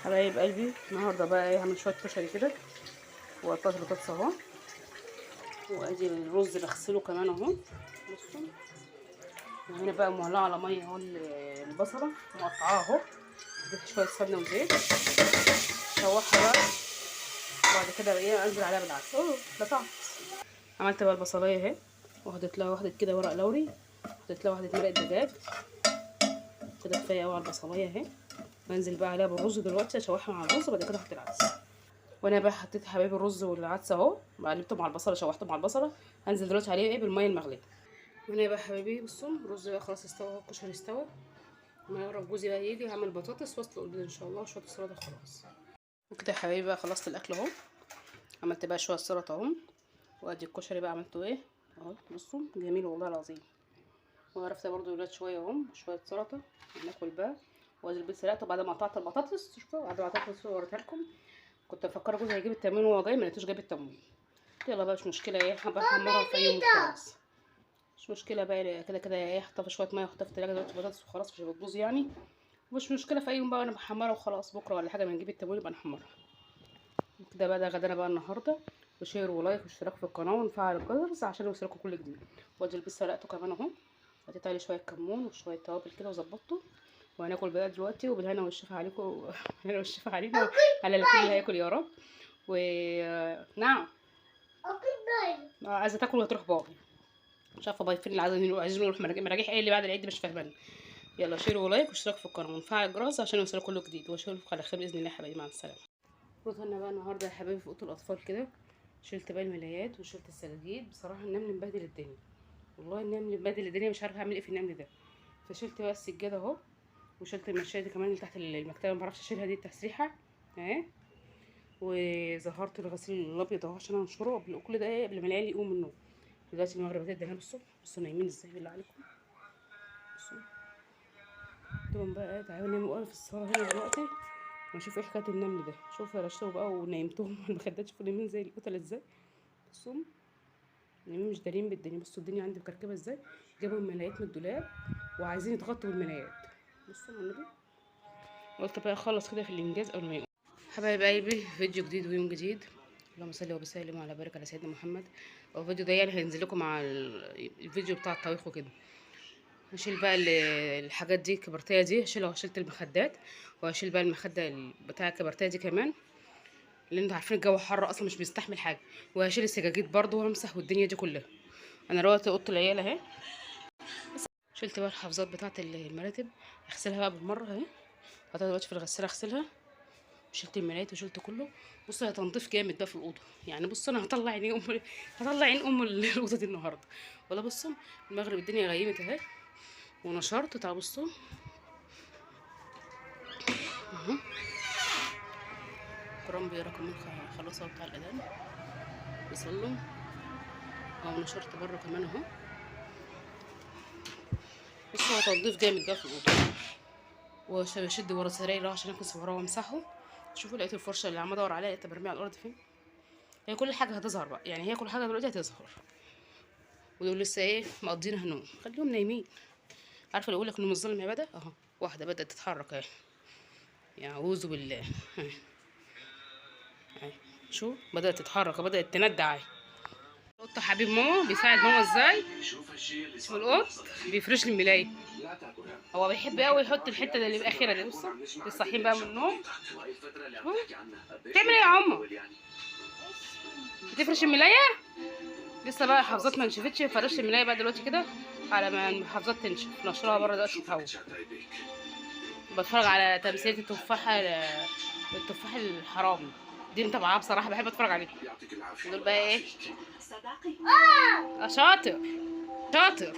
حبايب قلبي النهارده بقى ايه، هعمل شويه كشري كده وقطعت البطاطس اهو، وادي الرز بغسله كمان اهو. بصوا وهنا بقى مولعه على ميه اهو البصله مقطعاها اهو، اديت شويه سمنه وزيت شوحها بقى، وبعد كده ايه انزل عليها بالعدس. قطعت. عملت بقى البصلايه اهي، وحطيت لها واحده كده ورق لوري، حطيت لها واحده مرقه دجاج كده، كفايه قوي على البصلايه اهي. بنزل بقى عليها بالرز دلوقتي اشوحها مع الرز، وبعد كده احط العدس. وانا بقى حطيت حبايب الرز والعدس اهو، قلبته مع البصله شوحته مع البصله. هنزل دلوقتي عليه ايه بالميه المغليه. وانا بقى حبايبي بصوا الرز بقى خلاص استوى، الكشري استوى. ما يقرب جوزي بقى يجي هعمل بطاطس واسلق البيض ان شاء الله وشويه السلطه خلاص. وكده يا حبايبي بقى خلصت الاكل اهو، عملت بقى شويه سلطه اهو، وادي الكشري بقى عملته ايه اهو. بصوا جميل والله العظيم. وعرفت برضو دلوقتي شويه اهو، شويه سلطه ناكل بقى. وادي البيض سلقته بعد ما قطعت البطاطس. شوفوا بعد ما قطعت وريتها لكم. كنت مفكره جوزي هيجيب التموين وهو جاي، ما لقيتوش جايب التموين. يلا بقى مش مشكله، ايه حابه احمرها في يوم خلاص، مش مشكله بقى كده كده ايه. احطها في شويه ميه واحطها في التلاجة دلوقتي بطاطس وخلاص مش هتبوظ يعني. مش مشكله في اي يوم بقى انا بحمرها وخلاص، بكره ولا حاجه ما نجيب التموين يبقى نحمرها. كده بقى ده غدانا بقى النهارده. وشير ولايك واشتراك في القناه ونفعل الجرس عشان يوصلكوا كل جديد. وادي البيض سلقته كمان اهو، حطيت عليه شويه كمون وشويه توابل كده وظبطته. وهناكل بقى دلوقتي، وبالهنا والشفا عليكم. بالهنا والشفا علينا على الكل اللي هياكل يا رب. نعم عايزه تاكل وهتروح باقي. مش عارفه باي فين اللي عايزين نروح مراجيح ايه اللي بعد العيد مش فاهمانه. يلا شير ولايك واشتراك في القناه ونفعل الجرس عشان يوصلك كله جديد. واشوفكم على خير باذن الله يا حبايبي، مع السلامه. وصلنا بقى النهارده يا حبايبي في اوضه الاطفال كده. شلت بقى الملايات وشلت السجاجيد، بصراحه النمل مبهدل الدنيا، والله النمل مبهدل الدنيا، مش عارفه اعمل ايه في النمل ده. فشلت بقى السجاده اهو، وشلت المشايه دي كمان اللي تحت المكتبه ما بعرفش اشيلها دي التسريحه اهي. وظهرت الغسيل الابيض اهو عشان انشره قبل كل ده ايه، قبل ما العيال يقوم من النوم. دلوقتي المغرب هتدهن الصبح. بصوا نايمين ازاي بالله عليكم. بصوا دول بقى تعالوا نناموا بقى في الصاله هنا دلوقتي، ونشوف ايه حكايه النمل ده. شوفوا رشتهم بقى ونيمتهم على المخدات، شوفوا نايمين زي القتل ازاي. بصوا نايمين مش دارين بالدنيا. بصوا الدنيا عندي مكركبه ازاي. جابوا الملايات من الدولاب وعايزين يتغطوا بالملايات. بصوا النبي. قلت بقى اخلص كده في الانجاز قبل ما يقوم. حبايب قلبي فيديو جديد ويوم جديد. اللهم صل وسلم على بارك على سيدنا محمد. الفيديو ده يعني هينزل لكم مع الفيديو بتاع الطبيخ وكده. هشيل بقى الحاجات دي الكبرتيه دي هشيلها، وشلت المخدات، وهشيل بقى المخده بتاع الكبرتيه دي كمان، لان انتوا عارفين الجو حر اصلا مش بيستحمل حاجه. وهشيل السجاجيد برضو وهمسح والدنيا دي كلها. انا روقت اوضه العيال اهي. شلت بقى الحفاظات بتاعه المراتب اغسلها بقى بالمره اهي، حطيتها دلوقتي في الغساله اغسلها. وشلت الملايات وشلت كله. بصوا يا تنظيف جامد بقى في الاوضه يعني. بصوا انا هطلع عين الاوضه دي النهارده. ولا بصوا المغرب الدنيا غيمت اهي، ونشرت. تعالوا بصوا اهو. كرم بيقرا كمان خلاص اهو بتاع الاذان بيصلوا اهو. نشرت بره كمان اهو. بصوا تنظيف جامد بقى في الاوضه. واشد ورا سراير عشان اكنس وراه وامسحه. شوفوا لقيت الفرشه اللي عم ادور عليها لقيتها برميها على الارض فين. هي كل حاجه هتظهر بقى يعني، هي كل حاجه دلوقتي هتظهر. ودول لسه ايه مقضينها نوم، خليهم نايمين. عارفه اللي يقول لك نوم الظالم عباده اهو. واحده بدات تتحرك اهي، يعوذ بالله اهي. اهي شو بدات تتحرك، بدات تندع اهي. القط حبيب ماما بيساعد ماما ازاي. شوفوا القط بيفرش لي الملايه. هو بيحب قوي يحط الحته اللي بالاخره دي. بصوا الصاحيين بقى من النوم. بتعمل ايه يا عمو؟ بتفرش الملايه. لسه بقى حفظات ما نشفتش، فرش الملايه بقى دلوقتي كده على ما الحفظات تنشف. نشرها بره دلوقتي تتهوى. بتفرج على تمثيليه التفاح الحرامي دي متابعاها بصراحه، بحب اتفرج عليها. دول بقى ايه. شاطر شاطر.